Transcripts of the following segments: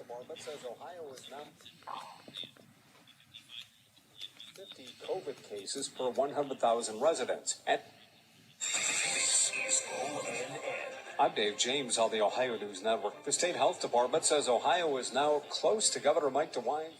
Department says Ohio is now 50 COVID cases per 100,000 residents. And this is ONN. I'm Dave James on the Ohio News Network. The state health department says Ohio is now close to Governor Mike DeWine.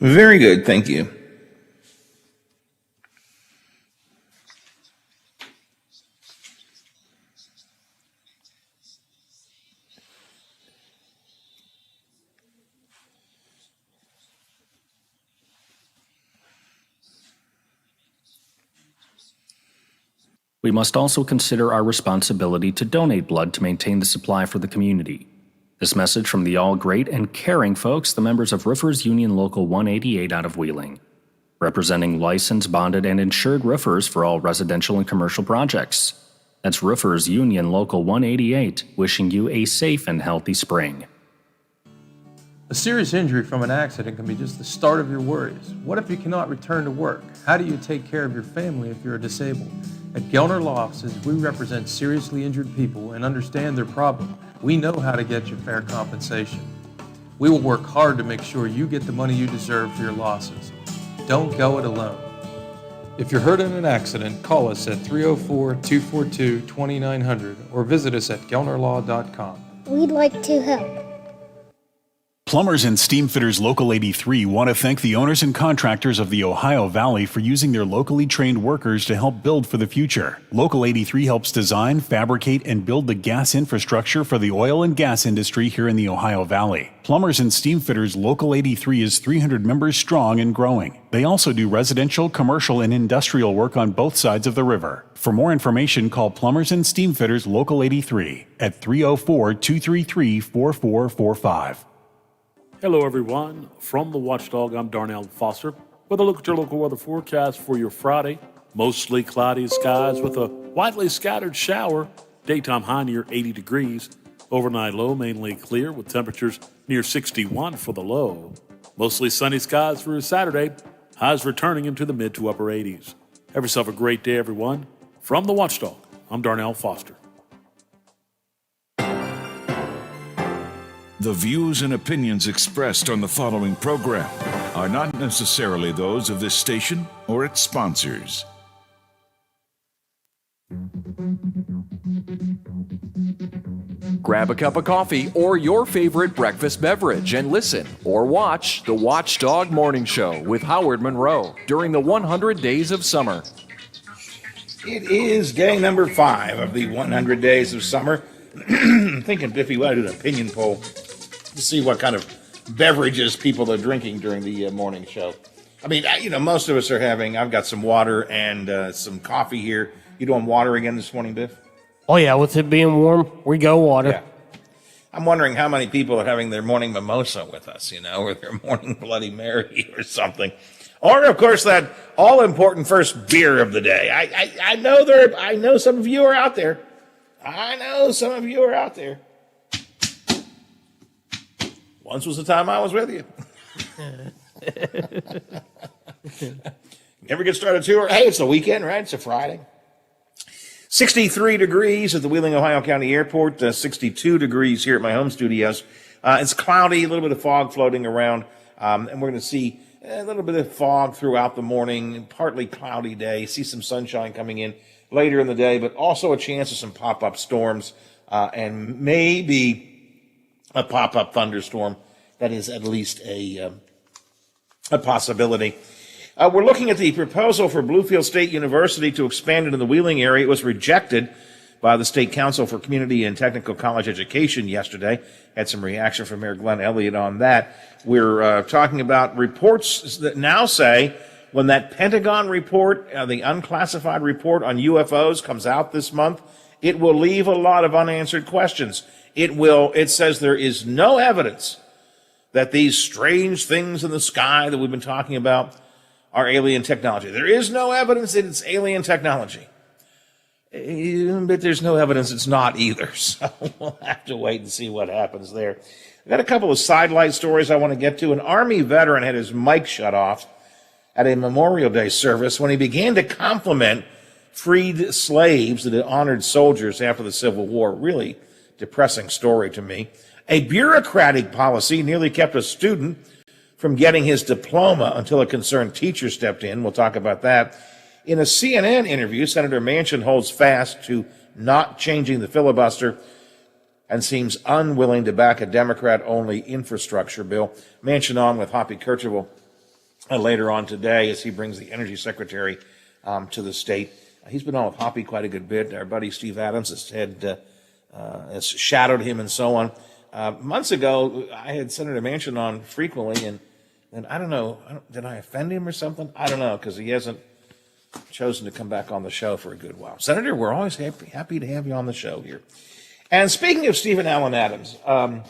Very good, thank you. We must also consider our responsibility to donate blood to maintain the supply for the community. This message from the all great and caring folks, the members of Roofers Union Local 188 out of Wheeling, representing licensed, bonded, and insured roofers for all residential and commercial projects. That's Roofers Union Local 188, wishing you a safe and healthy spring. A serious injury from an accident can be just the start of your worries. What if you cannot return to work? How do you take care of your family if you're disabled? At Gelner Law Offices, we represent seriously injured people and understand their problem. We know how to get you fair compensation. We will work hard to make sure you get the money you deserve for your losses. Don't go it alone. If you're hurt in an accident, call us at 304-242-2900 or visit us at gelnerlaw.com. We'd like to help. Plumbers and Steam Fitters Local 83 want to thank the owners and contractors of the Ohio Valley for using their locally trained workers to help build for the future. Local 83 helps design, fabricate, and build the gas infrastructure for the oil and gas industry here in the Ohio Valley. Plumbers and Steam Fitters Local 83 is 300 members strong and growing. They also do residential, commercial, and industrial work on both sides of the river. For more information, call Plumbers and Steam Fitters Local 83 at 304-233-4445. Hello, everyone. From the Watchdog, I'm Darnell Foster with a look at your local weather forecast for your Friday. Mostly cloudy skies with a widely scattered shower. Daytime high near 80 degrees. Overnight low mainly clear with temperatures near 61 for the low. Mostly sunny skies for Saturday. Highs returning into the mid to upper 80s. Have yourself a great day, everyone. From the Watchdog, I'm Darnell Foster. The views and opinions expressed on the following program are not necessarily those of this station or its sponsors. Grab a cup of coffee or your favorite breakfast beverage and listen or watch the Watchdog Morning Show with Howard Monroe during the 100 Days of Summer. It is day number 5 of the 100 Days of Summer. I'm thinking, Biffy, we ought to do an opinion poll to see what kind of beverages people are drinking during the morning show. I mean, most of us are having, I've got some water and some coffee here. You doing water again this morning, Biff? Oh, yeah, with it being warm, we go water. Yeah. I'm wondering how many people are having their morning mimosa with us, or their morning Bloody Mary or something. Or, of course, that all-important first beer of the day. I know some of you are out there. Once was the time I was with you. Never get started too early. Hey, it's the weekend, right? It's a Friday. 63 degrees at the Wheeling, Ohio County Airport. 62 degrees here at my home studios. It's cloudy, a little bit of fog floating around. And we're going to see a little bit of fog throughout the morning, partly cloudy day. See some sunshine coming in later in the day, but also a chance of some pop-up storms and maybe a pop-up thunderstorm. That is at least a possibility. We're looking at the proposal for Bluefield State University to expand into the Wheeling area. It was rejected by the State Council for Community and Technical College Education yesterday. Had some reaction from Mayor Glenn Elliott on that. We're talking about reports that now say when that Pentagon report, the unclassified report on UFOs comes out this month, it will leave a lot of unanswered questions. It says there is no evidence that these strange things in the sky that we've been talking about are alien technology. There is no evidence that it's alien technology. But there's no evidence it's not either. So we'll have to wait and see what happens there. I've got a couple of sidelight stories I want to get to. An Army veteran had his mic shut off at a Memorial Day service when he began to compliment freed slaves that had honored soldiers after the Civil War. Really depressing story to me. A bureaucratic policy nearly kept a student from getting his diploma until a concerned teacher stepped in. We'll talk about that. In a CNN interview, Senator Manchin holds fast to not changing the filibuster and seems unwilling to back a Democrat-only infrastructure bill. Manchin on with Hoppy Kercheval later on today as he brings the Energy Secretary to the state. He's been on with Hoppy quite a good bit. Our buddy Steve Adams has shadowed him and so on. Months ago, I had Senator Manchin on frequently, and I don't know, did I offend him or something? I don't know, because he hasn't chosen to come back on the show for a good while. Senator, we're always happy to have you on the show here. And speaking of Stephen Allen Adams, I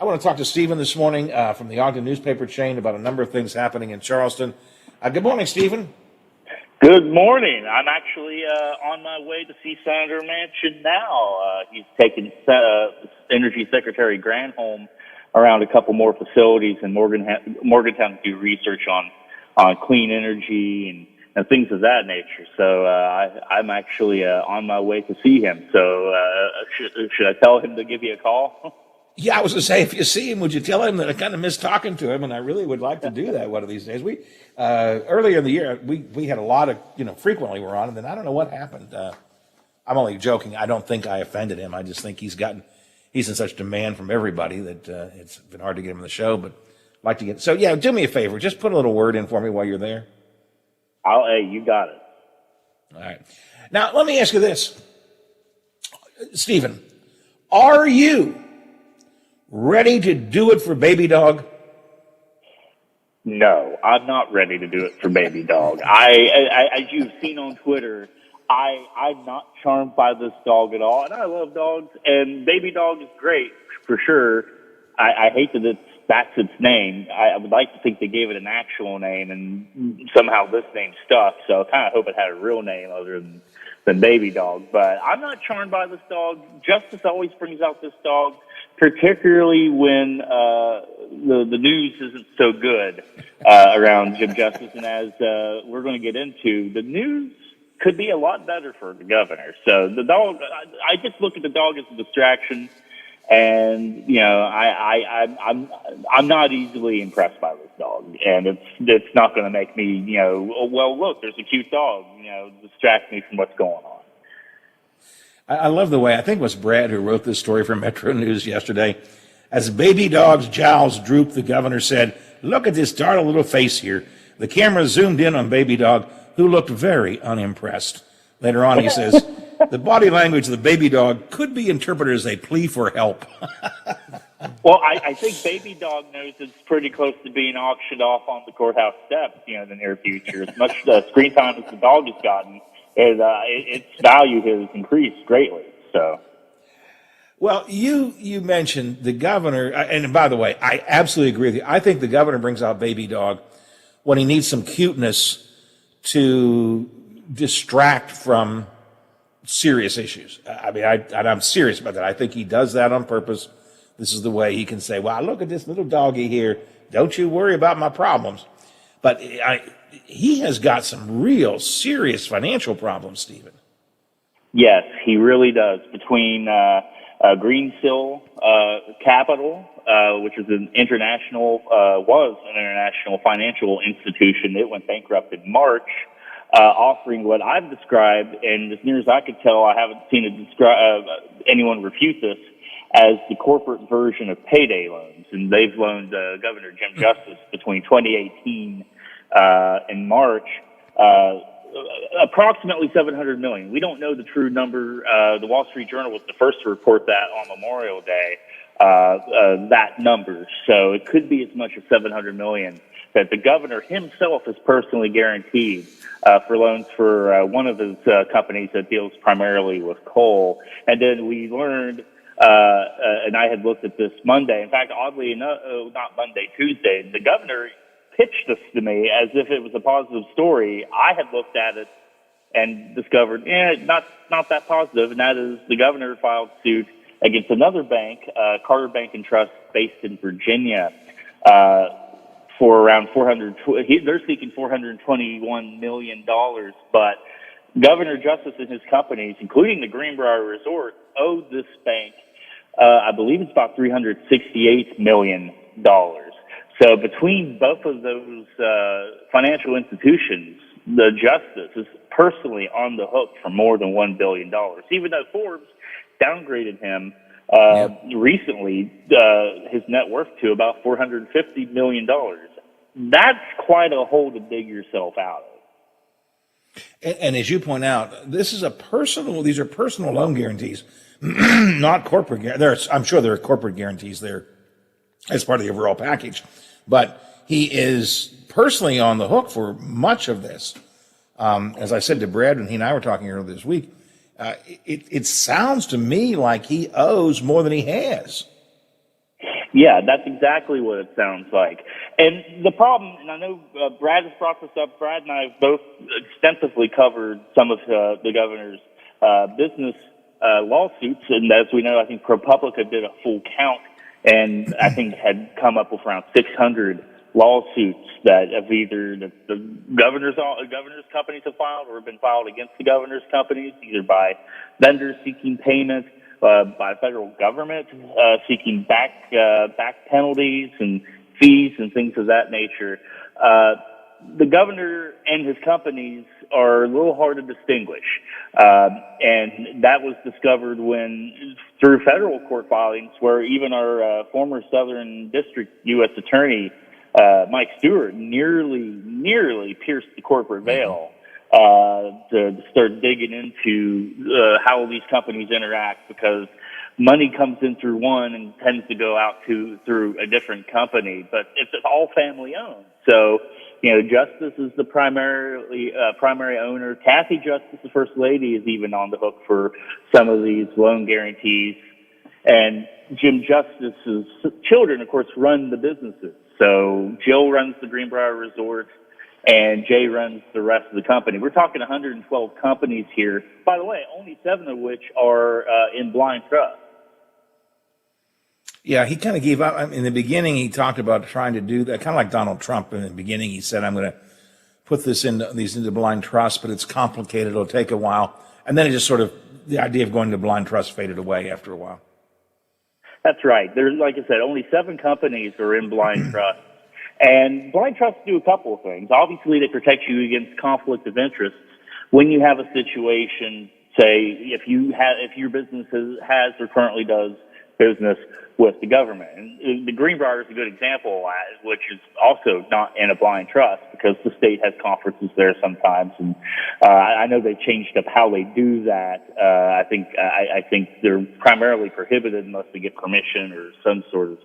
want to talk to Stephen this morning from the Ogden newspaper chain about a number of things happening in Charleston. Good morning, Stephen. Good morning. I'm actually on my way to see Senator Manchin now. He's taking Energy Secretary Granholm around a couple more facilities in Morgantown to do research on clean energy and things of that nature. So I'm actually on my way to see him. So should I tell him to give you a call? Yeah, I was going to say, if you see him, would you tell him that I kind of miss talking to him, and I really would like to do that one of these days. We earlier in the year, we had a lot of, frequently we're on, and then I don't know what happened. I'm only joking. I don't think I offended him. I just think he's in such demand from everybody that it's been hard to get him on the show, but I'd like to get. So, yeah, do me a favor. Just put a little word in for me while you're there. Hey, you got it. All right. Now, let me ask you this. Stephen, are you ready to do it for Baby Dog? No, I'm not ready to do it for Baby Dog. As you've seen on Twitter, I'm not charmed by this dog at all, and I love dogs, and Baby Dog is great for sure. I hate that that's its name. I would like to think they gave it an actual name, and somehow this name stuck, so I kind of hope it had a real name other than Baby Dog. But I'm not charmed by this dog. Justice always brings out this dog, particularly when the news isn't so good around Jim Justice. And as we're going to get into, the news could be a lot better for the governor. So the dog, I just look at the dog as a distraction. And I'm not easily impressed by this dog, and it's not going to make me well, look, there's a cute dog, distract me from what's going on. I love the way, I think it was Brad who wrote this story for Metro News yesterday. As Baby Dog's jowls drooped, the governor said, "Look at this startled little face here." The camera zoomed in on Baby Dog, who looked very unimpressed. Later on, he says, "The body language of the Baby Dog could be interpreted as a plea for help." Well, I think Baby Dog knows it's pretty close to being auctioned off on the courthouse steps, in the near future. As much screen time as the dog has gotten, its value has increased greatly. So, well, you mentioned the governor, and by the way, I absolutely agree with you. I think the governor brings out Baby Dog when he needs some cuteness to distract from serious issues. I mean, I'm serious about that. I think he does that on purpose. This is the way he can say, "Wow, look at this little doggy here. Don't you worry about my problems." But he has got some real serious financial problems, Stephen. Yes, he really does. Between Greensill Capital, which is was an international financial institution. It went bankrupt in March, offering what I've described, and as near as I could tell, I haven't seen anyone refute this, as the corporate version of payday loans. And they've loaned Governor Jim Justice between 2018 and March approximately 700 million. We don't know the true number. The Wall Street Journal was the first to report that on Memorial Day, that number. So it could be as much as 700 million that the governor himself has personally guaranteed for loans for one of his companies that deals primarily with coal. And then we learned, and I had looked at this Monday. In fact, oddly enough, not Monday, Tuesday, the governor pitched this to me as if it was a positive story. I had looked at it and discovered, not that positive, and that is the governor filed suit against another bank, Carter Bank and Trust, based in Virginia, for around they're seeking $421 million, but Governor Justice and his companies, including the Greenbrier Resort, owed this bank, I believe it's about $368 million. So between both of those financial institutions, the justice is personally on the hook for more than $1 billion, even though Forbes downgraded him recently, his net worth to about $450 million. That's quite a hole to dig yourself out of. And as you point out, these are personal loan guarantees, not corporate guarantees. I'm sure there are corporate guarantees there as part of the overall package, but he is personally on the hook for much of this. As I said to Brad when he and I were talking earlier this week, it sounds to me like he owes more than he has. Yeah, that's exactly what it sounds like. And the problem, and I know Brad has brought this up, Brad and I have both extensively covered some of the governor's business lawsuits, and as we know, I think ProPublica did a full count and I think had come up with around 600 lawsuits that have either the governor's companies have filed or have been filed against the governor's companies, either by vendors seeking payment, by federal government seeking back penalties and fees and things of that nature. The governor and his companies are a little hard to distinguish, and that was discovered through federal court filings, where even our former Southern District U.S. Attorney Mike Stewart nearly pierced the corporate veil to start digging into how these companies interact, because money comes in through one and tends to go out through a different company, but it's all family owned. So, Justice is the primary owner. Kathy Justice, the First Lady, is even on the hook for some of these loan guarantees. And Jim Justice's children, of course, run the businesses. So Jill runs the Greenbrier Resort, and Jay runs the rest of the company. We're talking 112 companies here. By the way, only 7 of which are in blind trust. Yeah, he kind of gave up. In the beginning, he talked about trying to do that, kind of like Donald Trump. In the beginning, he said, I'm going to put these into blind trust, but it's complicated. It'll take a while. And then it just the idea of going to blind trust faded away after a while. That's right. There's, like I said, only 7 companies are in blind trust. And blind trusts do a couple of things. Obviously, they protect you against conflict of interests. When you have a situation, say, if your business has or currently does business with the government. And the Greenbrier is a good example, which is also not in a blind trust, because the state has conferences there sometimes. And I know they've changed up how they do that. I think they're primarily prohibited unless they get permission or some sort of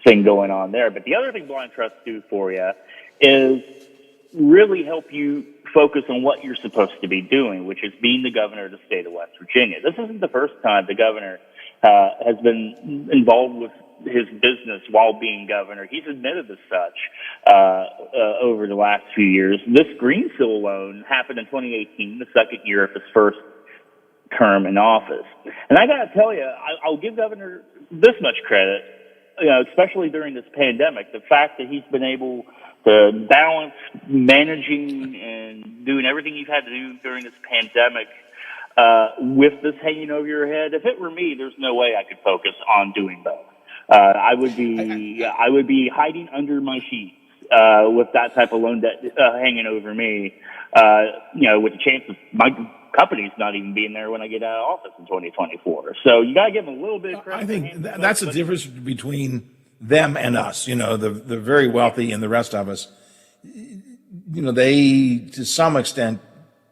thing going on there. But the other thing blind trusts do for you is really help you focus on what you're supposed to be doing, which is being the governor of the state of West Virginia. This isn't the first time the governor has been involved with his business while being governor. He's admitted as such over the last few years. This Greensill loan happened in 2018, the second year of his first term in office. And I got to tell you, I'll give Governor this much credit, especially during this pandemic, the fact that he's been able to balance managing and doing everything you've had to do during this pandemic with this hanging over your head. If it were me, there's no way I could focus on doing both. I would be hiding under my sheets with that type of loan debt hanging over me. With the chance of my company's not even being there when I get out of office in 2024. So you got to give them a little bit of credit. I think that's the difference between them and us. The very wealthy and the rest of us. They, to some extent,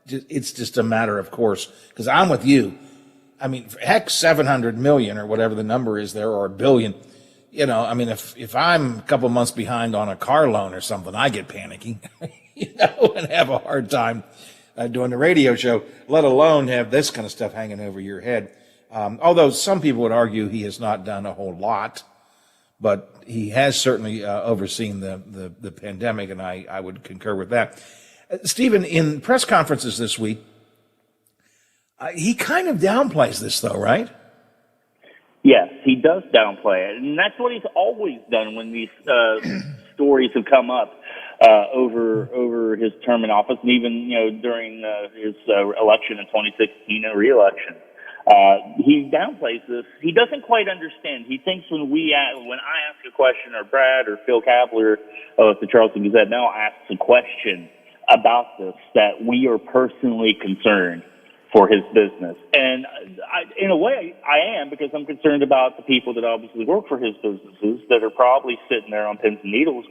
it's just a matter of course, because I'm with you. I mean, heck, 700 million or whatever the number is there, or a billion. You know, I mean, if I'm a couple months behind on a car loan or something, I get panicky, and have a hard time doing the radio show, let alone have this kind of stuff hanging over your head. Although some people would argue he has not done a whole lot, but he has certainly overseen the pandemic, and I would concur with that. Stephen, in press conferences this week, he kind of downplays this, though, right? Yes, he does downplay it, and that's what he's always done when these stories have come up over his term in office, and even during his election in 2016 and re-election. He downplays this. He doesn't quite understand. He thinks when I ask a question, or Brad or Phil Kapler of the Charleston Gazette now asks a question about this, that we are personally concerned for his business. And in a way, I am, because I'm concerned about the people that obviously work for his businesses that are probably sitting there on pins and needles,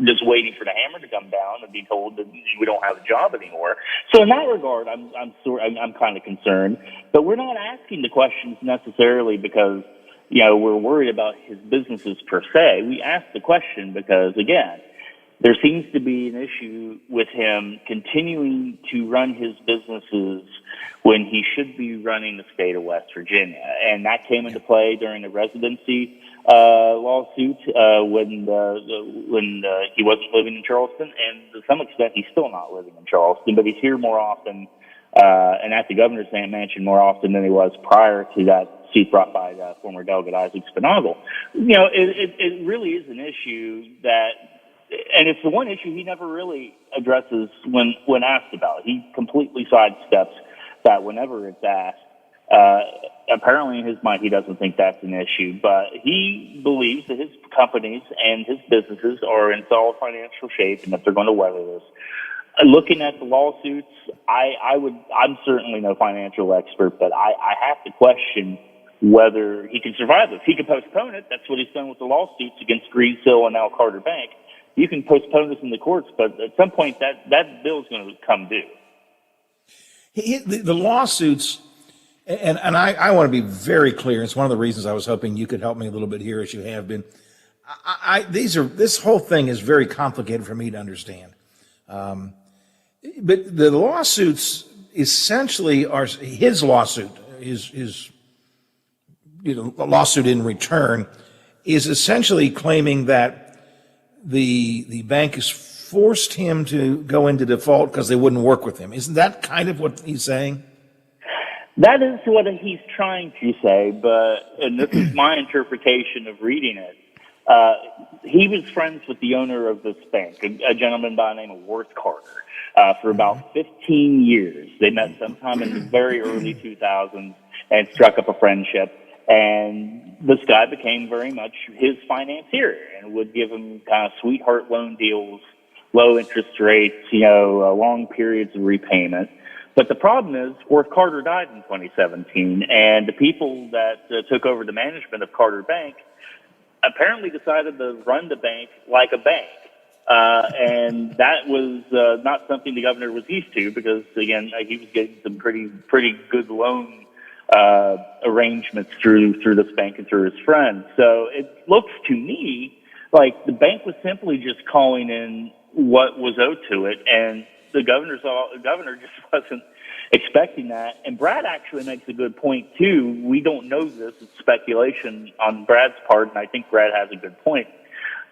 just waiting for the hammer to come down and be told that we don't have a job anymore. So in that regard, I'm kind of concerned. But we're not asking the questions necessarily because we're worried about his businesses per se. We ask the question because, again, there seems to be an issue with him continuing to run his businesses when he should be running the state of West Virginia. And that came into play during the residency lawsuit when he wasn't living in Charleston. And to some extent, he's still not living in Charleston, but he's here more often and at the governor's mansion more often than he was prior to that suit brought by former Delegate Isaac Spinagle. It really is an issue that, and it's the one issue he never really addresses when asked about. He completely sidesteps that whenever it's asked. Apparently in his mind, he doesn't think that's an issue, but he believes that his companies and his businesses are in solid financial shape and that they're going to weather this. Looking at the lawsuits, I'm certainly no financial expert, but I have to question whether he can survive this. He can postpone it. That's what he's done with the lawsuits against Greensill and now Carter Bank. You can postpone this in the courts, but at some point that bill is going to come due. The lawsuits, and I want to be very clear. It's one of the reasons I was hoping you could help me a little bit here, as you have been. This whole thing is very complicated for me to understand. But the lawsuits essentially are his lawsuit, his lawsuit in return is essentially claiming that the bank has forced him to go into default because they wouldn't work with him. Isn't that kind of what he's saying? That is what he's trying to say, and this is my interpretation of reading it. He was friends with the owner of this bank, a gentleman by the name of Worth Carter, for about 15 years. They met sometime in the very early 2000s and struck up a friendship. And this guy became very much his financier and would give him kind of sweetheart loan deals, low interest rates, long periods of repayment. But the problem is, Worth Carter died in 2017, and the people that took over the management of Carter Bank apparently decided to run the bank like a bank. And that was not something the governor was used to because, again, he was getting some pretty good loan arrangements through this bank and through his friends. So it looks to me like the bank was simply just calling in what was owed to it, and the governor just wasn't expecting that. And Brad actually makes a good point too. We don't know this; it's speculation on Brad's part, and I think Brad has a good point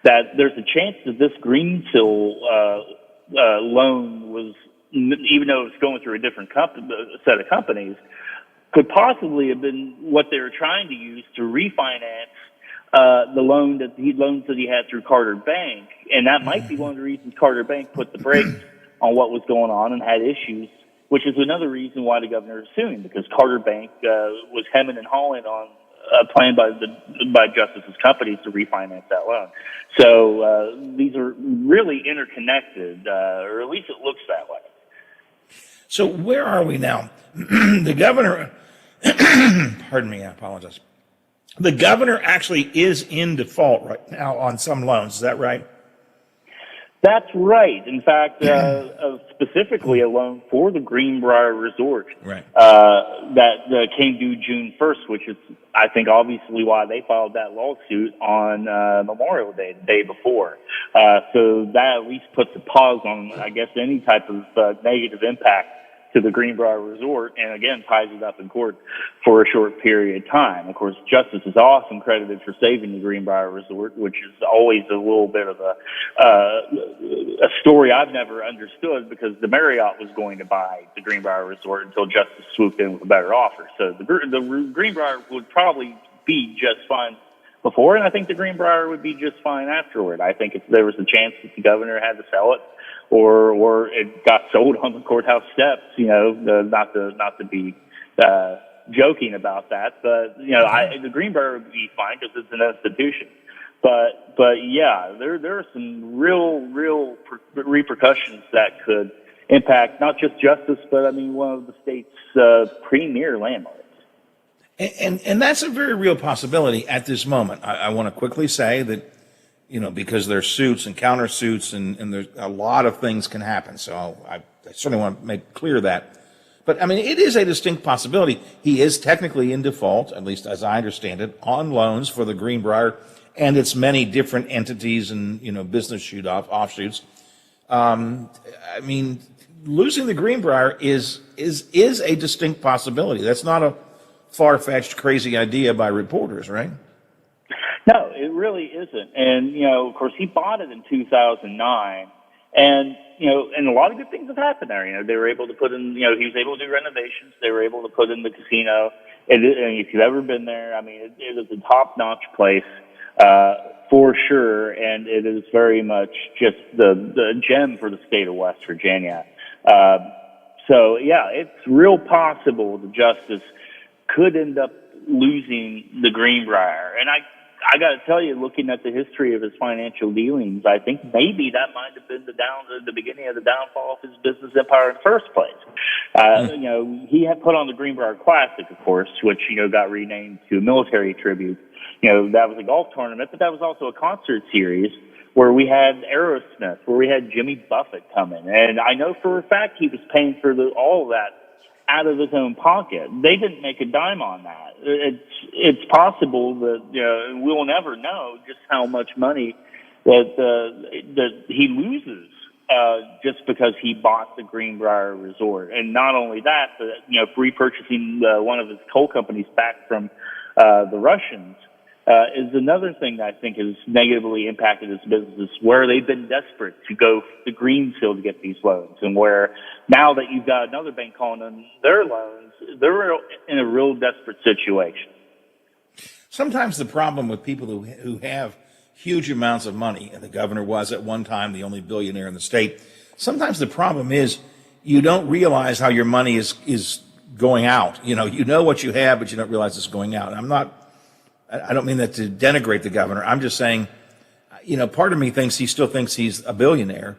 that there's a chance that this Greensill loan was, even though it's going through a different set of companies, could possibly have been what they were trying to use to refinance the loans that he had through Carter Bank. And that might be one of the reasons Carter Bank put the brakes on what was going on and had issues, which is another reason why the governor is suing, because Carter Bank was hemming and hawing on a plan by Justice's companies to refinance that loan. So these are really interconnected, or at least it looks that way. So where are we now? The governor, pardon me, I apologize. The governor actually is in default right now on some loans. Is that right? That's right. In fact, specifically a loan for the Greenbrier Resort Right. that came due June 1st, which is, I think, obviously why they filed that lawsuit on Memorial Day, the day before. So that at least puts a pause on, I guess, any type of negative impact to the Greenbrier Resort, and again ties it up in court for a short period of time. Of course, Justice is often credited for saving the Greenbrier Resort, which is always a little bit of a story I've never understood, because the Marriott was going to buy the Greenbrier Resort until Justice swooped in with a better offer. So the Greenbrier would probably be just fine before, and I think the Greenbrier would be just fine afterward. I think if there was a chance that the governor had to sell it, or it got sold on the courthouse steps, not to be joking about that, but the Greenbrier would be fine because it's an institution. But yeah, there are some real repercussions that could impact not just Justice, but I mean one of the state's premier landlords. And that's a very real possibility at this moment. I want to quickly say that, because there's suits and countersuits and there's a lot of things can happen. So I certainly want to make clear that. But I mean, it is a distinct possibility. He is technically in default, at least as I understand it, on loans for the Greenbrier and its many different entities and, business offshoots. I mean, losing the Greenbrier is a distinct possibility. That's not a far-fetched, crazy idea by reporters, right? No, it really isn't. And, of course, he bought it in 2009. And, and a lot of good things have happened there. They were able to put in, he was able to do renovations. They were able to put in the casino. And if you've ever been there, I mean, it is a top-notch place for sure. And it is very much just the gem for the state of West Virginia. So, yeah, it's real possible the Justice could end up losing the Greenbrier. And I got to tell you, looking at the history of his financial dealings, I think maybe that might have been the beginning of the downfall of his business empire in the first place. He had put on the Greenbrier Classic, of course, which, got renamed to a military tribute. That was a golf tournament, but that was also a concert series where we had Aerosmith, where we had Jimmy Buffett come in. And I know for a fact he was paying for all of that out of his own pocket. They didn't make a dime on that. It's possible that we'll never know just how much money that he loses just because he bought the Greenbrier Resort. And not only that, but repurchasing one of his coal companies back from the Russians is another thing that I think has negatively impacted his business, where they've been desperate to go to Greensill to get these loans, and where now that you've got another bank calling on their loans, they're in a real desperate situation. Sometimes the problem with people who have huge amounts of money, and the governor was at one time the only billionaire in the state, sometimes the problem is you don't realize how your money is going out. You know what you have, but you don't realize it's going out. I don't mean that to denigrate the governor. I'm just saying, part of me thinks he still thinks he's a billionaire.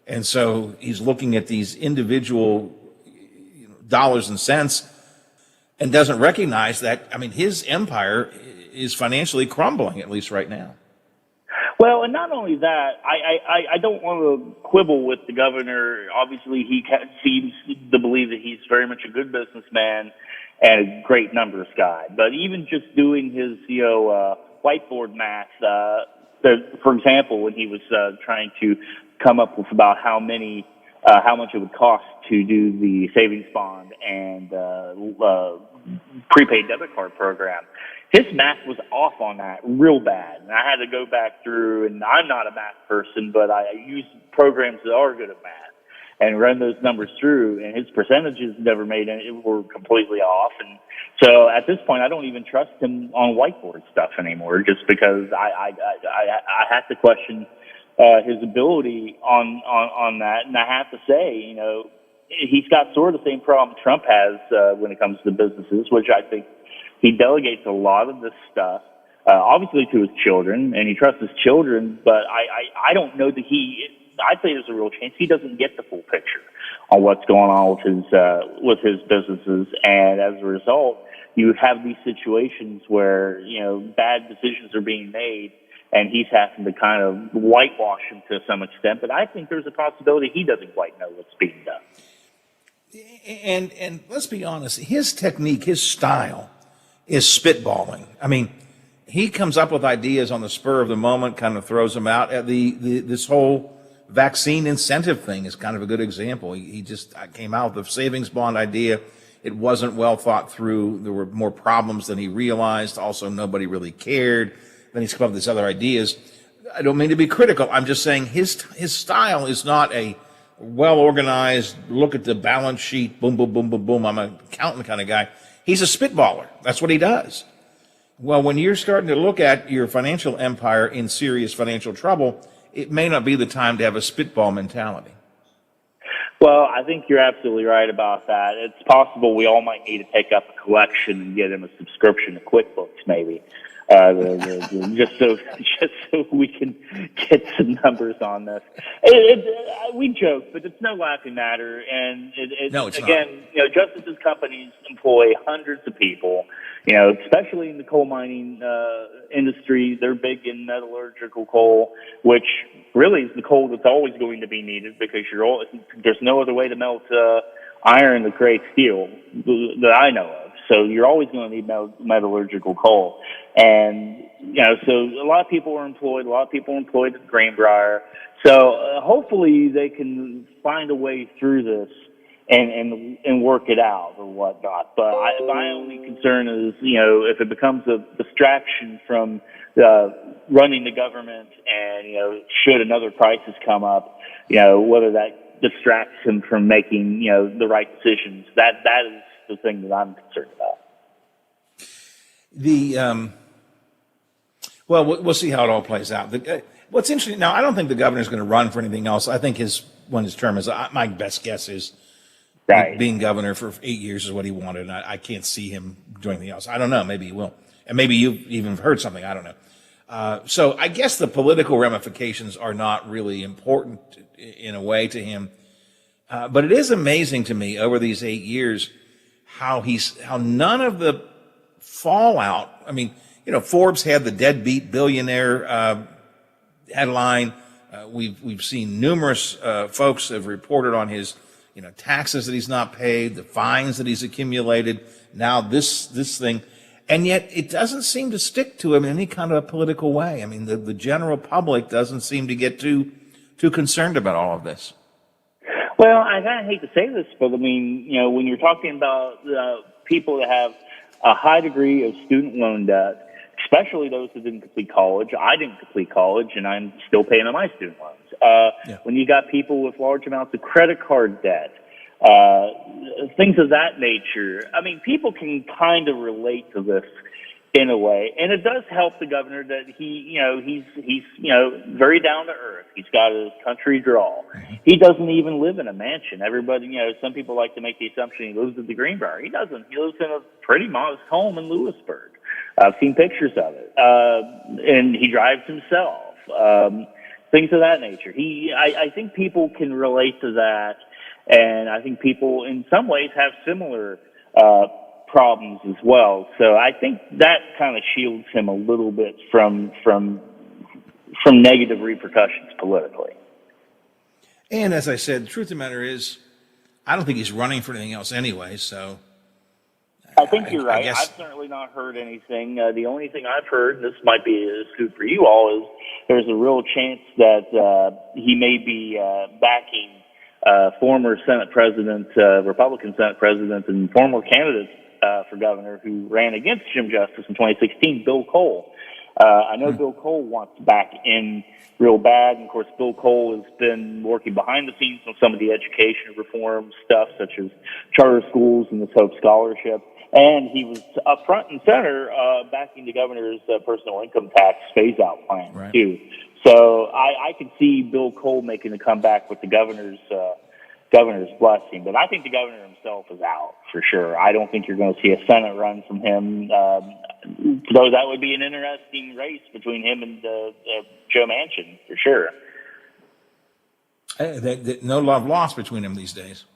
And so he's looking at these individual dollars and cents and doesn't recognize that, his empire is financially crumbling, at least right now. Well, and not only that, I don't want to quibble with the governor. Obviously, he seems to believe that he's very much a good businessman and a great numbers guy. But even just doing his, whiteboard math, for example, when he was trying to come up with about how much it would cost to do the savings bond and prepaid debit card program, his math was off on that real bad. And I had to go back through, and I'm not a math person, but I use programs that are good at math and run those numbers through, and his percentages never were completely off. And so at this point, I don't even trust him on whiteboard stuff anymore, just because I have to question his ability on that. And I have to say, he's got sort of the same problem Trump has when it comes to businesses, which I think he delegates a lot of this stuff, obviously to his children, and he trusts his children, but I don't know that I'd say there's a real chance he doesn't get the full picture on what's going on with his businesses. And as a result, you have these situations where, bad decisions are being made and he's having to kind of whitewash him to some extent. But I think there's a possibility he doesn't quite know what's being done. And let's be honest, his technique, his style is spitballing. I mean, he comes up with ideas on the spur of the moment, kind of throws them out. This whole vaccine incentive thing is kind of a good example. He just came out with the savings bond idea. It wasn't well thought through. There were more problems than he realized. Also, nobody really cared. Then he's come up with these other ideas. I don't mean to be critical. I'm just saying his style is not a well-organized, look at the balance sheet, boom, boom, boom, boom, boom, I'm an accountant kind of guy. He's a spitballer. That's what he does. Well, when you're starting to look at your financial empire in serious financial trouble, it may not be the time to have a spitball mentality. Well, I think you're absolutely right about that. It's possible we all might need to take up a collection and get him a subscription to QuickBooks, maybe. Just so we can get some numbers on this. We joke, but it's no laughing matter. And No, it's again, not. Justice's companies employ hundreds of people. Especially in the coal mining industry, they're big in metallurgical coal, which really is the coal that's always going to be needed because there's no other way to melt iron to create steel that I know of. So you're always going to need metallurgical coal. And, so a lot of people are employed. A lot of people are employed at Greenbrier. So hopefully they can find a way through this and work it out or whatnot. But my only concern is, if it becomes a distraction from running the government and, should another crisis come up, whether that distracts him from making, the right decisions, that is the thing that I'm concerned about. Well, we'll see how it all plays out. What's interesting now, I don't think the governor's going to run for anything else. I think when his term is, my best guess is right. Being governor for 8 years is what he wanted. And I can't see him doing anything else. I don't know. Maybe he will. And maybe you've even heard something. I don't know. So I guess the political ramifications are not really important in a way to him. But it is amazing to me over these 8 years how none of the fallout. I mean, Forbes had the deadbeat billionaire headline. We've seen numerous folks have reported on his taxes that he's not paid, the fines that he's accumulated. Now this thing, and yet it doesn't seem to stick to him in any kind of a political way. I mean, the general public doesn't seem to get too concerned about all of this. Well, I kind of hate to say this, but I mean, when you're talking about people that have a high degree of student loan debt, especially those who didn't complete college. I didn't complete college, and I'm still paying on my student loans. When you got people with large amounts of credit card debt, things of that nature, I mean, people can kind of relate to this in a way, and it does help the governor that he's very down to earth. He's got his country drawl. He doesn't even live in a mansion. Everybody, some people like to make the assumption he lives at the Greenbrier. He doesn't. He lives in a pretty modest home in Lewisburg. I've seen pictures of it, and he drives himself. Things of that nature. I think people can relate to that, and I think people in some ways have similar problems as well. So I think that kind of shields him a little bit from negative repercussions politically. And as I said, the truth of the matter is, I don't think he's running for anything else anyway. So I think you're right. I've certainly not heard anything. The only thing I've heard, and this might be a scoop for you all, is there's a real chance that he may be backing former Senate President, Republican Senate President, and former candidate for governor who ran against Jim Justice in 2016, Bill Cole. I know Bill Cole wants back in real bad, and of course Bill Cole has been working behind the scenes on some of the education reform stuff, such as charter schools and this Hope Scholarship. And he was up front and center backing the governor's personal income tax phase-out plan, too. So I could see Bill Cole making a comeback with the governor's blessing. But I think the governor himself is out, for sure. I don't think you're going to see a Senate run from him, though that would be an interesting race between him and Joe Manchin, for sure. No love lost between them these days.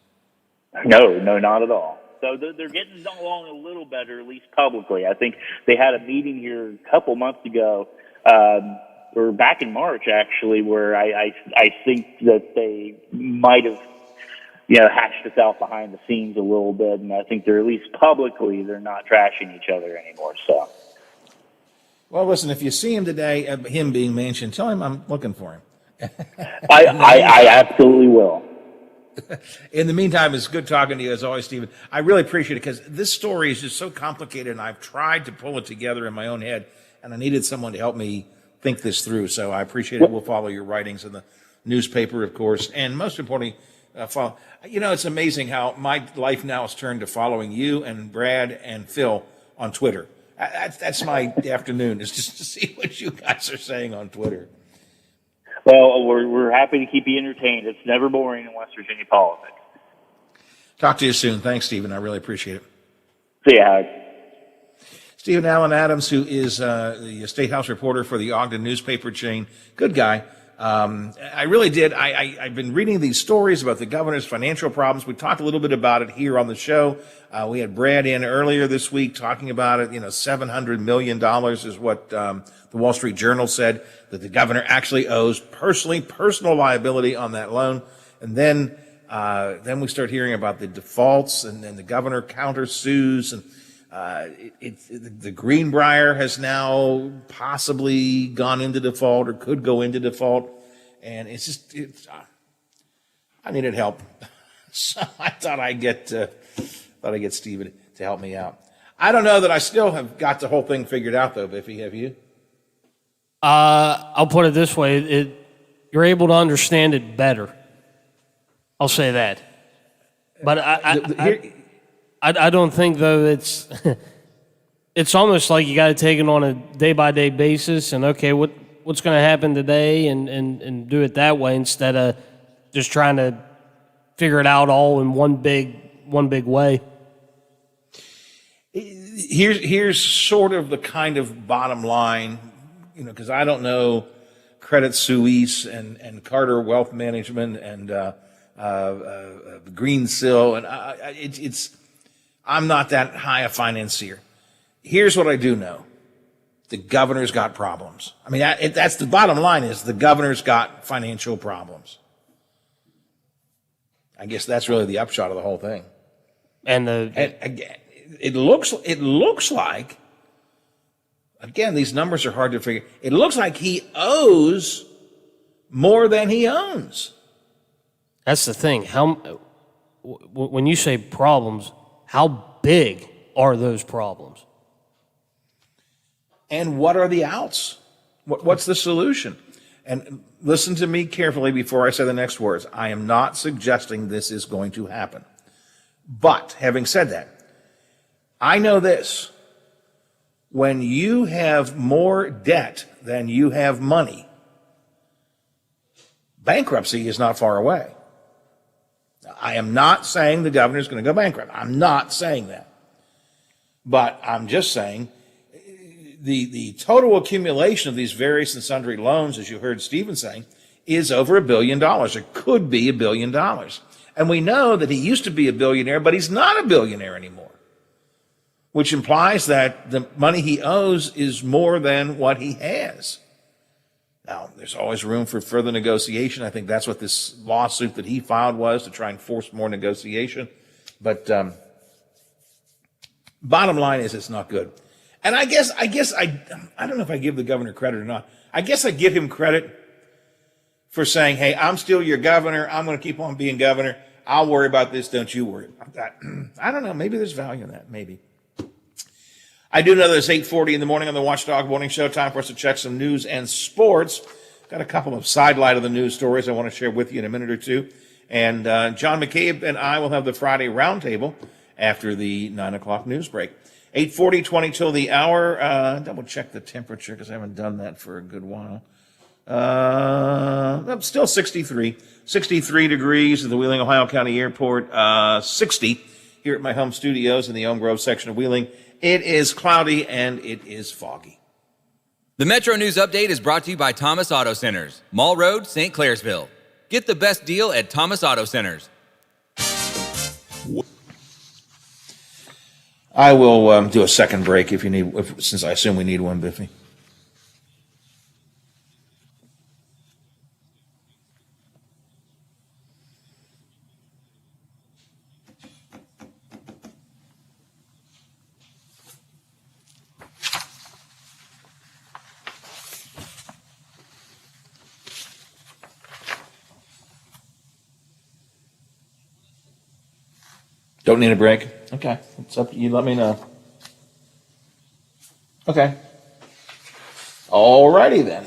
No, not at all. So they're getting along a little better, at least publicly. I think they had a meeting here a couple months ago or back in March actually, where I think that they might have, hashed this out behind the scenes a little bit, and I think they're at least publicly they're not trashing each other anymore. So. Well, listen, if you see him today, him being mentioned, tell him I'm looking for him. I absolutely will. In the meantime, it's good talking to you as always, Stephen. I really appreciate it because this story is just so complicated, and I've tried to pull it together in my own head, and I needed someone to help me think this through. So I appreciate it. We'll follow your writings in the newspaper, of course, and most importantly, follow. It's amazing how my life now is turned to following you and Brad and Phil on Twitter. That's my afternoon, is just to see what you guys are saying on Twitter. Well, we're happy to keep you entertained. It's never boring in West Virginia politics. Talk to you soon. Thanks, Stephen. I really appreciate it. See you, Howard. Stephen Allen Adams, who is the State House reporter for the Ogden newspaper chain. Good guy. I really did. I've been reading these stories about the governor's financial problems. We talked a little bit about it here on the show. We had Brad in earlier this week talking about it. $700 million is what the Wall Street Journal said that the governor actually owes personal liability on that loan. And then we start hearing about the defaults, and then the governor countersues, and the Greenbrier has now possibly gone into default or could go into default, and I needed help, so I thought I'd get Stephen to help me out. I don't know that I still have got the whole thing figured out, though. Biffy, have you? I'll put it this way: you're able to understand it better. I'll say that, but I don't think, though, it's almost like you got to take it on a day-by-day basis and, okay, what's going to happen today and do it that way instead of just trying to figure it out all in one big way. Here's sort of the kind of bottom line, because I don't know Credit Suisse and Carter Wealth Management and Greensill, and I'm not that high a financier. Here's what I do know. The governor's got problems. I mean, that's the bottom line, is the governor's got financial problems. I guess that's really the upshot of the whole thing. And again, it looks like, again, these numbers are hard to figure. It looks like he owes more than he owns. That's the thing. When you say problems, how big are those problems? And what are the outs? What's the solution? And listen to me carefully before I say the next words. I am not suggesting this is going to happen. But having said that, I know this. When you have more debt than you have money, bankruptcy is not far away. I am not saying the governor's going to go bankrupt. I'm not saying that. But I'm just saying the total accumulation of these various and sundry loans, as you heard Stephen saying, is over $1 billion. It could be $1 billion. And we know that he used to be a billionaire, but he's not a billionaire anymore, which implies that the money he owes is more than what he has. Now, there's always room for further negotiation. I think that's what this lawsuit that he filed was, to try and force more negotiation. But bottom line is, it's not good. And I guess I don't know if I give the governor credit or not. I guess I give him credit for saying, hey, I'm still your governor. I'm going to keep on being governor. I'll worry about this. Don't you worry about that. I don't know. Maybe there's value in that. Maybe. I do know that it's 8:40 in the morning on the Watchdog Morning Show. Time for us to check some news and sports. Got a couple of sidelight of the news stories I want to share with you in a minute or two. And John McCabe and I will have the Friday roundtable after the 9 o'clock news break. 8:40, 20 till the hour. Double check the temperature because I haven't done that for a good while. Still 63 degrees at the Wheeling, Ohio County Airport. 60 here at my home studios in the Elm Grove section of Wheeling. It is cloudy and it is foggy. The Metro News Update is brought to you by Thomas Auto Centers, Mall Road, St. Clairsville. Get the best deal at Thomas Auto Centers. I will do a second break if you need, since I assume we need one, Biffy. Don't need a break? Okay. It's up to you. Let me know. Okay. Alrighty then.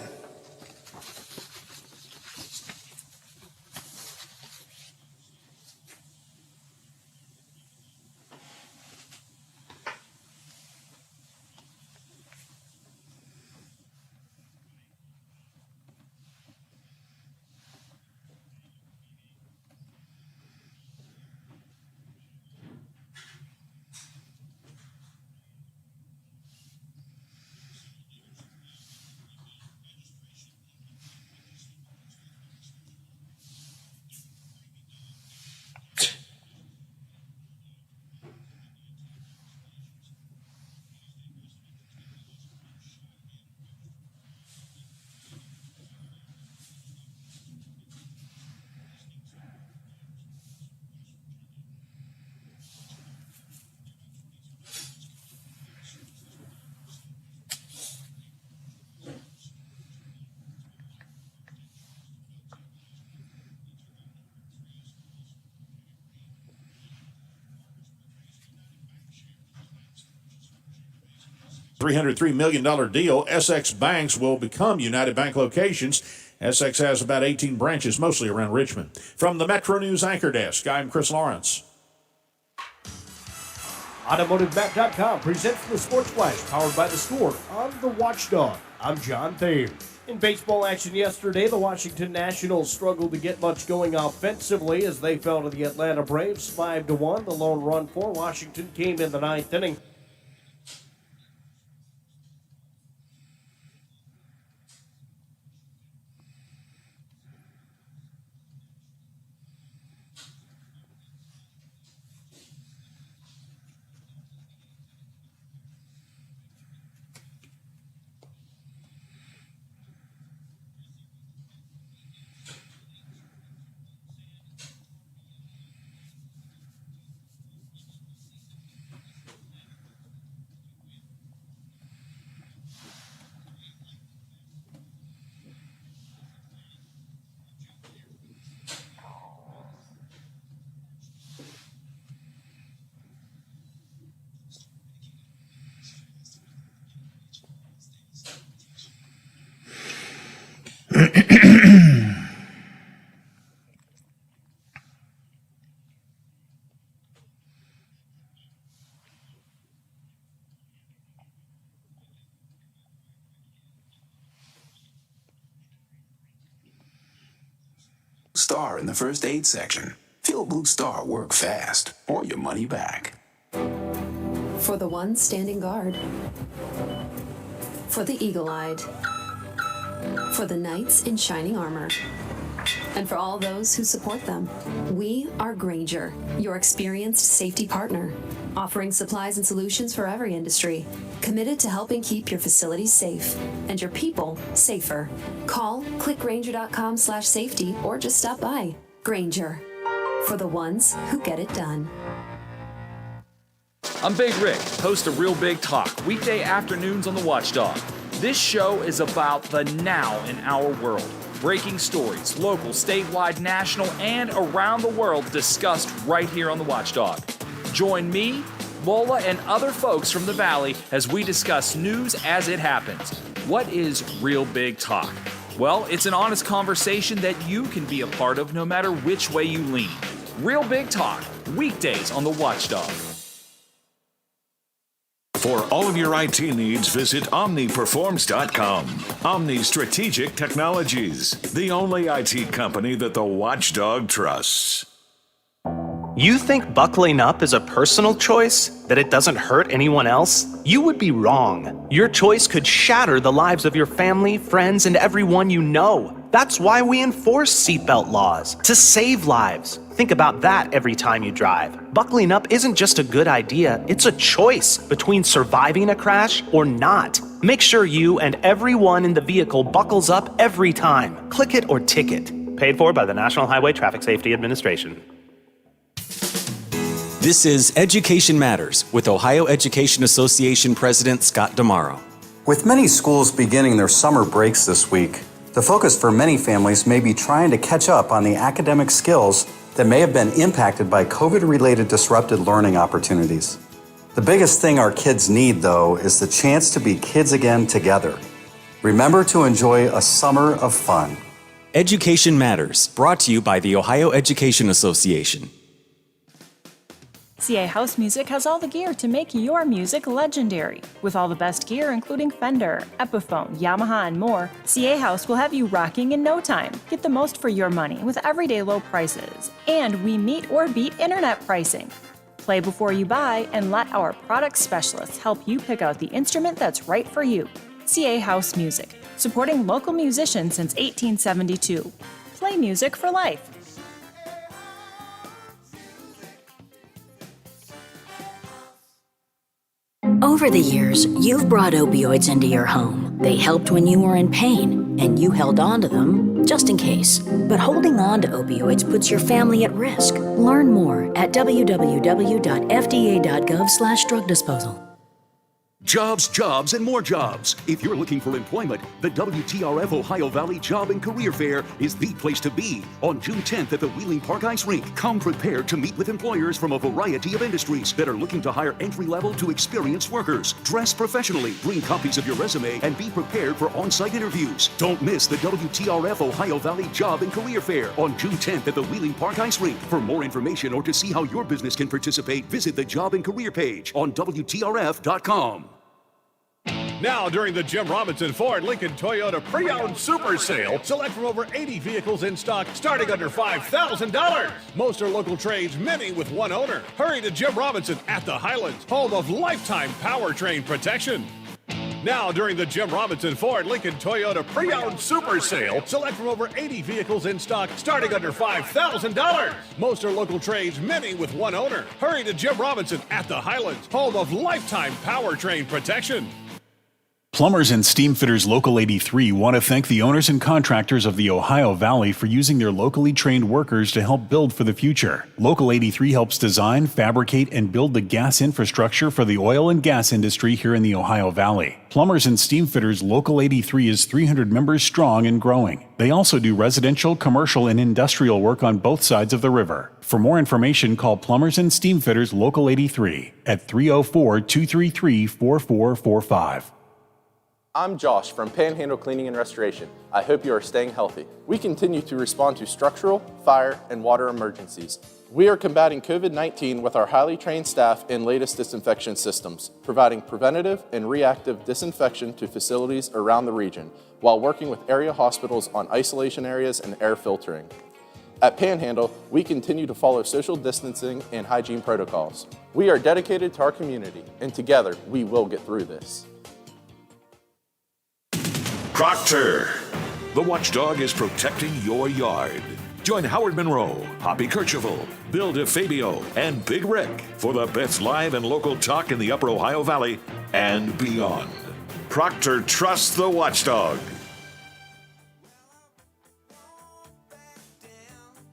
$303 million deal. SX banks will become United Bank locations. SX has about 18 branches, mostly around Richmond. From the Metro News Anchor Desk, I'm Chris Lawrence. AutomotiveMap.com presents the Sports Flash, powered by The Score on the Watchdog. I'm John Thayer. In baseball action yesterday, the Washington Nationals struggled to get much going offensively as they fell to the Atlanta Braves 5-1. The lone run for Washington came in the ninth inning. Star in the first aid section. Feel Blue Star work fast or your money back. For the ones standing guard. For the eagle-eyed. For the knights in shining armor. And for all those who support them. We are Grainger, your experienced safety partner, offering supplies and solutions for every industry, committed to helping keep your facilities safe and your people safer. Call clickgrainger.com/safety or just stop by. Grainger, for the ones who get it done. I'm Big Rick, host of Real Big Talk, weekday afternoons on the Watchdog. This show is about the now in our world. Breaking stories, local, statewide, national, and around the world discussed right here on the Watchdog. Join me, Lola, and other folks from the Valley as we discuss news as it happens. What is Real Big Talk? Well, it's an honest conversation that you can be a part of no matter which way you lean. Real Big Talk, weekdays on the Watchdog. For all of your IT needs, visit OmniPerforms.com. Omni Strategic Technologies, the only IT company that the Watchdog trusts. You think buckling up is a personal choice? That it doesn't hurt anyone else? You would be wrong. Your choice could shatter the lives of your family, friends, and everyone you know. That's why we enforce seatbelt laws, to save lives. Think about that every time you drive. Buckling up isn't just a good idea, it's a choice between surviving a crash or not. Make sure you and everyone in the vehicle buckles up every time. Click it or ticket. Paid for by the National Highway Traffic Safety Administration. This is Education Matters with Ohio Education Association President Scott Damaro. With many schools beginning their summer breaks this week, the focus for many families may be trying to catch up on the academic skills that may have been impacted by COVID-related disrupted learning opportunities. The biggest thing our kids need, though, is the chance to be kids again together. Remember to enjoy a summer of fun. Education Matters, brought to you by the Ohio Education Association. CA House Music has all the gear to make your music legendary. With all the best gear, including Fender, Epiphone, Yamaha, and more, CA House will have you rocking in no time. Get the most for your money with everyday low prices. And we meet or beat internet pricing. Play before you buy and let our product specialists help you pick out the instrument that's right for you. CA House Music, supporting local musicians since 1872. Play music for life. Over the years, you've brought opioids into your home. They helped when you were in pain, and you held on to them just in case. But holding on to opioids puts your family at risk. Learn more at www.fda.gov/drug disposal. Jobs, jobs, and more jobs. If you're looking for employment, the WTRF Ohio Valley Job and Career Fair is the place to be. On June 10th at the Wheeling Park Ice Rink, come prepared to meet with employers from a variety of industries that are looking to hire entry-level to experienced workers. Dress professionally, bring copies of your resume, and be prepared for on-site interviews. Don't miss the WTRF Ohio Valley Job and Career Fair on June 10th at the Wheeling Park Ice Rink. For more information or to see how your business can participate, visit the Job and Career page on WTRF.com. Now, during the Jim Robinson Ford Lincoln Toyota Pre-Owned Super Sale, select from over 80 vehicles in stock starting under $5,000. Most are local trades, many with one owner. Hurry to Jim Robinson at the Highlands, home of lifetime powertrain protection. Now, during the Jim Robinson Ford Lincoln Toyota Pre-Owned Super Sale, select from over 80 vehicles in stock starting under $5,000. Most are local trades, many with one owner. Hurry to Jim Robinson at the Highlands, home of lifetime powertrain protection. Plumbers and Steam Fitters Local 83 want to thank the owners and contractors of the Ohio Valley for using their locally trained workers to help build for the future. Local 83 helps design, fabricate, and build the gas infrastructure for the oil and gas industry here in the Ohio Valley. Plumbers and Steam Fitters Local 83 is 300 members strong and growing. They also do residential, commercial, and industrial work on both sides of the river. For more information, call Plumbers and Steam Fitters Local 83 at 304-233-4445. I'm Josh from Panhandle Cleaning and Restoration. I hope you are staying healthy. We continue to respond to structural, fire, and water emergencies. We are combating COVID-19 with our highly trained staff and latest disinfection systems, providing preventative and reactive disinfection to facilities around the region, while working with area hospitals on isolation areas and air filtering. At Panhandle, we continue to follow social distancing and hygiene protocols. We are dedicated to our community, and together we will get through this. Proctor. The watchdog is protecting your yard. Join Howard Monroe, Hoppy Kercheval, Bill DeFabio, and Big Rick for the best live and local talk in the Upper Ohio Valley and beyond. Proctor trusts the watchdog.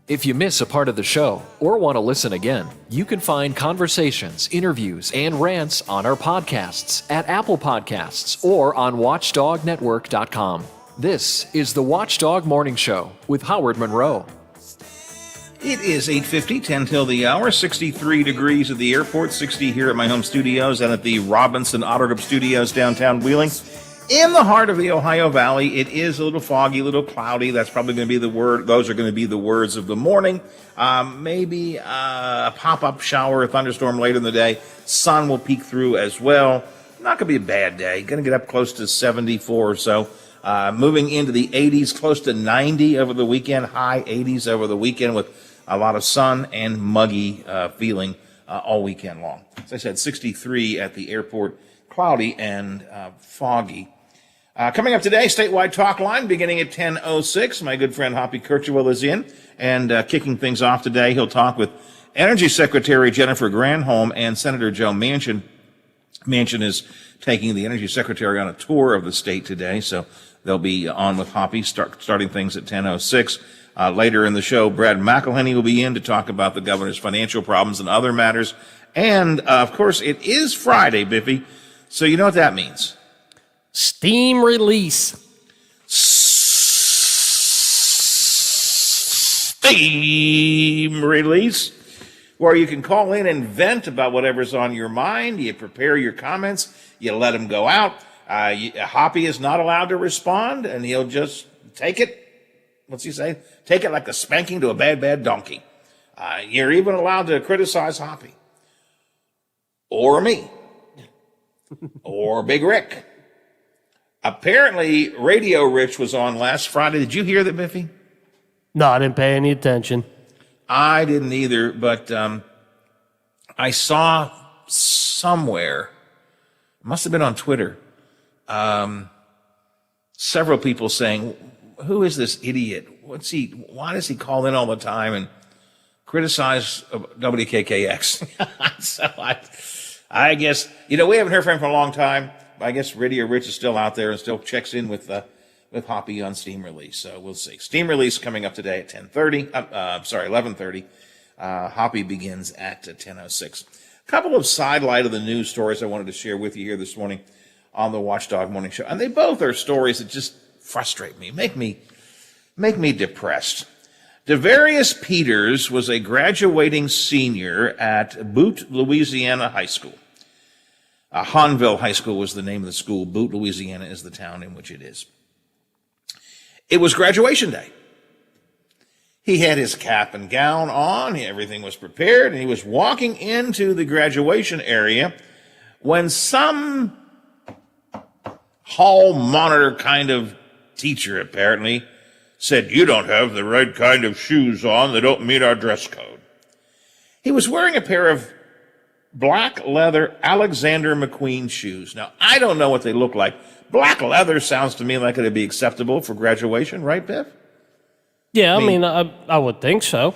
If you miss a part of the show or want to listen again, you can find conversations, interviews, and rants on our podcasts at Apple Podcasts or on WatchdogNetwork.com. This is the Watchdog Morning Show with Howard Monroe. It is 8:50, 10 till the hour, 63 degrees at the airport, 60 here at my home studios and at the Robinson Auto Group Studios downtown Wheeling. In the heart of the Ohio Valley, it is a little foggy, a little cloudy. That's probably going to be the word. Those are going to be the words of the morning. Maybe a pop-up shower, a thunderstorm later in the day. Sun will peek through as well. Not going to be a bad day. Going to get up close to 74 or so. Moving into the 80s, close to 90 over the weekend. High 80s over the weekend with a lot of sun and muggy feeling all weekend long. As I said, 63 at the airport. Cloudy and foggy. Coming up today, statewide talk line beginning at 10:06. My good friend Hoppy Kercheval is in and kicking things off today. He'll talk with Energy Secretary Jennifer Granholm and Senator Joe Manchin. Manchin is taking the Energy Secretary on a tour of the state today, so they'll be on with Hoppy starting things at 10:06. Later in the show, Brad McElhenney will be in to talk about the governor's financial problems and other matters. And, of course, it is Friday, Biffy. So you know what that means. Steam release. Steam Release, where you can call in and vent about whatever's on your mind. You prepare your comments, you let them go out. Hoppy is not allowed to respond, and he'll just take it. What's he say? Take it like a spanking to a bad donkey. You're even allowed to criticize Hoppy. Or me. Or Big Rick. Apparently, Radio Rich was on last Friday. Did you hear that, Biffy? No, I didn't pay any attention. I didn't either, but I saw somewhere, it must have been on Twitter, several people saying, who is this idiot? Why does he call in all the time and criticize WKKX? So I guess, we haven't heard from him for a long time. I guess Radio Rich is still out there and still checks in with Hoppy on Steam Release. So we'll see. Steam Release coming up today at 11:30. Hoppy begins at 10:06. A couple of sidelight of the news stories I wanted to share with you here this morning on the Watchdog Morning Show. And they both are stories that just frustrate me, make me depressed. Devarius Peters was a graduating senior at Butte, Louisiana High School. Hanville High School was the name of the school. Butte, Louisiana is the town in which it is. It was graduation day. He had his cap and gown on. Everything was prepared, and he was walking into the graduation area when some hall monitor kind of teacher apparently said, "You don't have the right kind of shoes on. They don't meet our dress code." He was wearing a pair of black leather Alexander McQueen shoes. Now, I don't know what they look like. Black leather sounds to me like it'd be acceptable for graduation, right, Biff? Yeah, I would think so.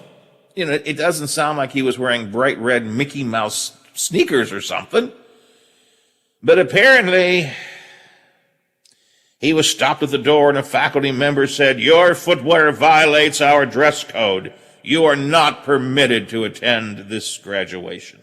It doesn't sound like he was wearing bright red Mickey Mouse sneakers or something. But apparently, he was stopped at the door and a faculty member said, "Your footwear violates our dress code. You are not permitted to attend this graduation."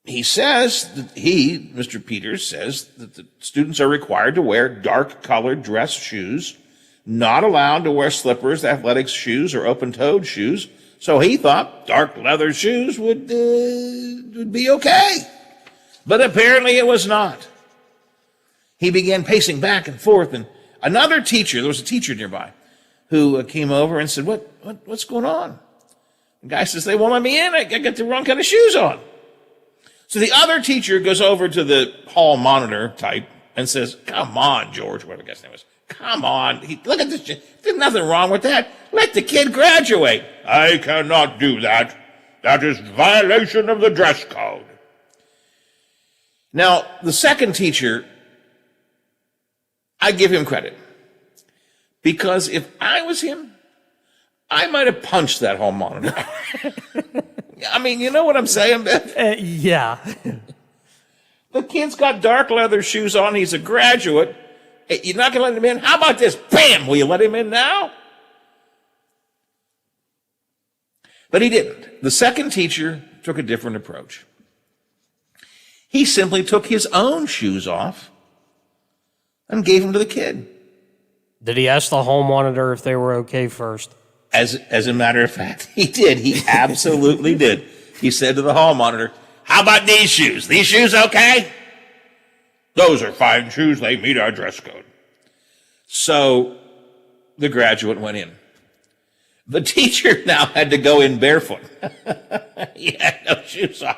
He says that Mr. Peters says that the students are required to wear dark-colored dress shoes, not allowed to wear slippers, athletics shoes, or open-toed shoes. So he thought dark leather shoes would be okay. But apparently it was not. He began pacing back and forth, and another teacher, there was a teacher nearby, who came over and said, What's going on? The guy says, "They won't let me in. I got the wrong kind of shoes on." So the other teacher goes over to the hall monitor type and says, "Come on, George," whatever the guy's name was. "Come on. Look at this. There's nothing wrong with that. Let the kid graduate." "I cannot do that. That is violation of the dress code." Now, the second teacher, I give him credit. Because if I was him, I might have punched that hall monitor. You know what I'm saying, Biff? Yeah. The kid's got dark leather shoes on. He's a graduate. You're not going to let him in? How about this? Bam! Will you let him in now? But he didn't. The second teacher took a different approach. He simply took his own shoes off and gave them to the kid. Did he ask the hall monitor if they were okay first? As a matter of fact, he did. He absolutely did. He said to the hall monitor, "How about these shoes? These shoes okay?" "Those are fine shoes. They meet our dress code." So the graduate went in. The teacher now had to go in barefoot. He had no shoes on.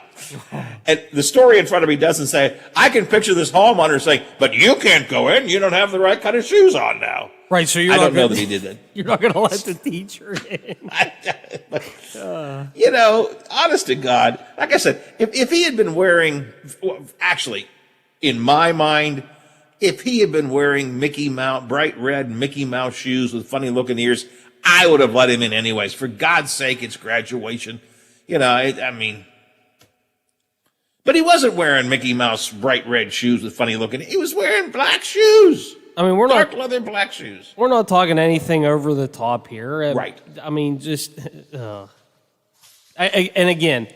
And the story in front of me doesn't say, I can picture this hall monitor saying, "But you can't go in. You don't have the right kind of shoes on now." Right, so I don't know that he did that. You're not going to let the teacher in. Honest to God, like I said, if he had been wearing, actually, in my mind, if he had been wearing bright red Mickey Mouse shoes with funny looking ears, I would have let him in anyways. For God's sake, it's graduation. But he wasn't wearing Mickey Mouse bright red shoes with funny looking. He was wearing black shoes. We're dark leather black shoes. We're not talking anything over the top here. Right. Just. And again,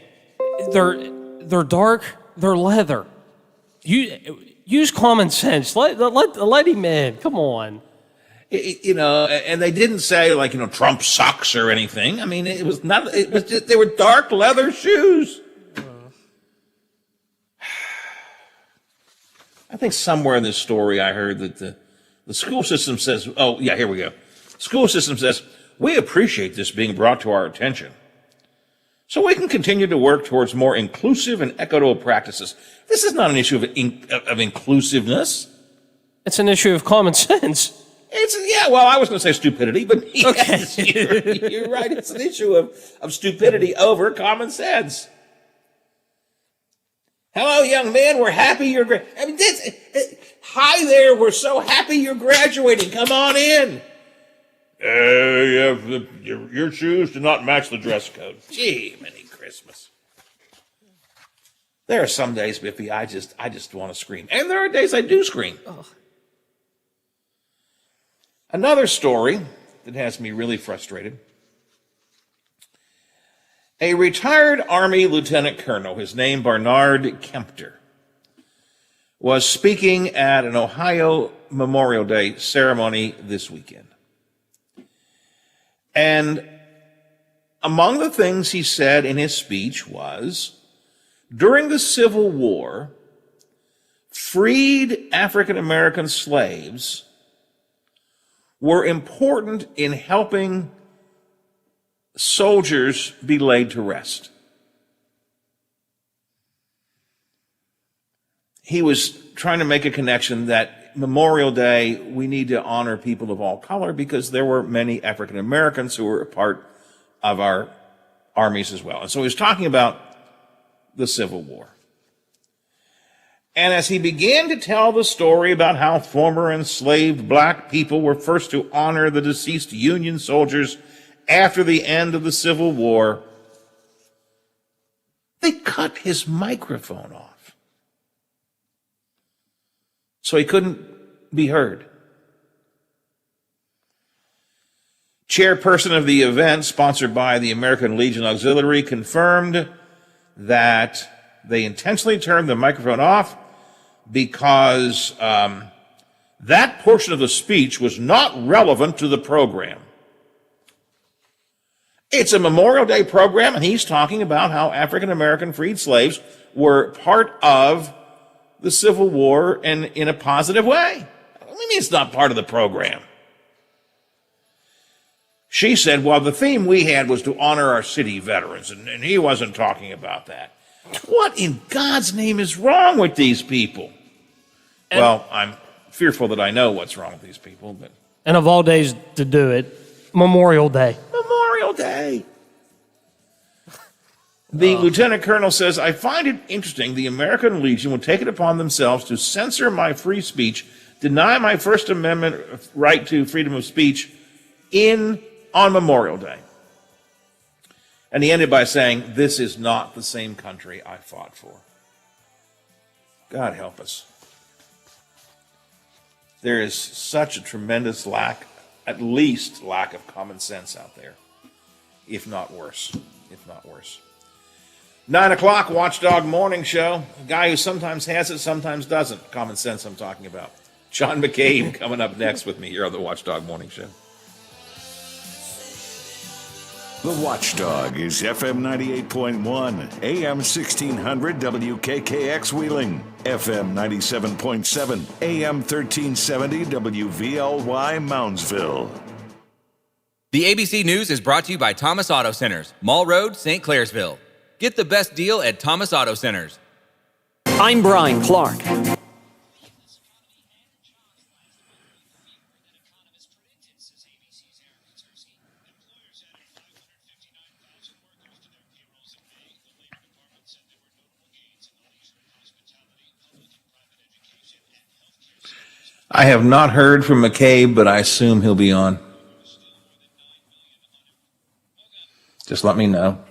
they're dark. They're leather. Use common sense. Let him in. Come on. And they didn't say like, Trump sucks or anything. I mean, it was just, they were dark leather shoes. I think somewhere in this story I heard that the school system says, oh, yeah, here we go. School system says, we appreciate this being brought to our attention, so we can continue to work towards more inclusive and equitable practices. This is not an issue of inclusiveness. It's an issue of common sense. I was going to say stupidity, but yes, you're right. It's an issue of stupidity over common sense. Hello, young man. We're happy you're hi there. We're so happy you're graduating. Come on in. Your shoes do not match the dress code. Gee, many Christmas. There are some days, Biffy, I just want to scream. And there are days I do scream. Oh. Another story that has me really frustrated. A retired Army lieutenant colonel, his name Bernard Kempter, was speaking at an Ohio Memorial Day ceremony this weekend. And among the things he said in his speech was, during the Civil War, freed African American slaves were important in helping soldiers be laid to rest. He was trying to make a connection that Memorial Day, we need to honor people of all color because there were many African Americans who were a part of our armies as well. And so he was talking about the Civil War. And as he began to tell the story about how former enslaved black people were first to honor the deceased Union soldiers after the end of the Civil War, they cut his microphone off so he couldn't be heard. Chairperson of the event, sponsored by the American Legion Auxiliary, confirmed that they intentionally turned the microphone off because that portion of the speech was not relevant to the program. It's a Memorial Day program, and he's talking about how African American freed slaves were part of the Civil War and in a positive way. What do you mean it's not part of the program? She said, well, the theme we had was to honor our city veterans, and he wasn't talking about that. What in God's name is wrong with these people? Well, I'm fearful that I know what's wrong with these people. But and of all days to do it, Memorial Day. Memorial Day. The lieutenant colonel says, I find it interesting the American Legion would take it upon themselves to censor my free speech, deny my First Amendment right to freedom of speech on Memorial Day. And he ended by saying, this is not the same country I fought for. God help us. There is such a tremendous lack of common sense out there, if not worse. 9 o'clock, Watchdog Morning Show. A guy who sometimes has it, sometimes doesn't. Common sense I'm talking about. John McCabe coming up next with me here on the Watchdog Morning Show. The Watchdog is FM 98.1, AM 1600 WKKX Wheeling, FM 97.7, AM 1370 WVLY Moundsville. The ABC News is brought to you by Thomas Auto Centers, Mall Road, St. Clairsville. Get the best deal at Thomas Auto Centers. I'm Brian Clark. I have not heard from McCabe, but I assume he'll be on. Just let me know.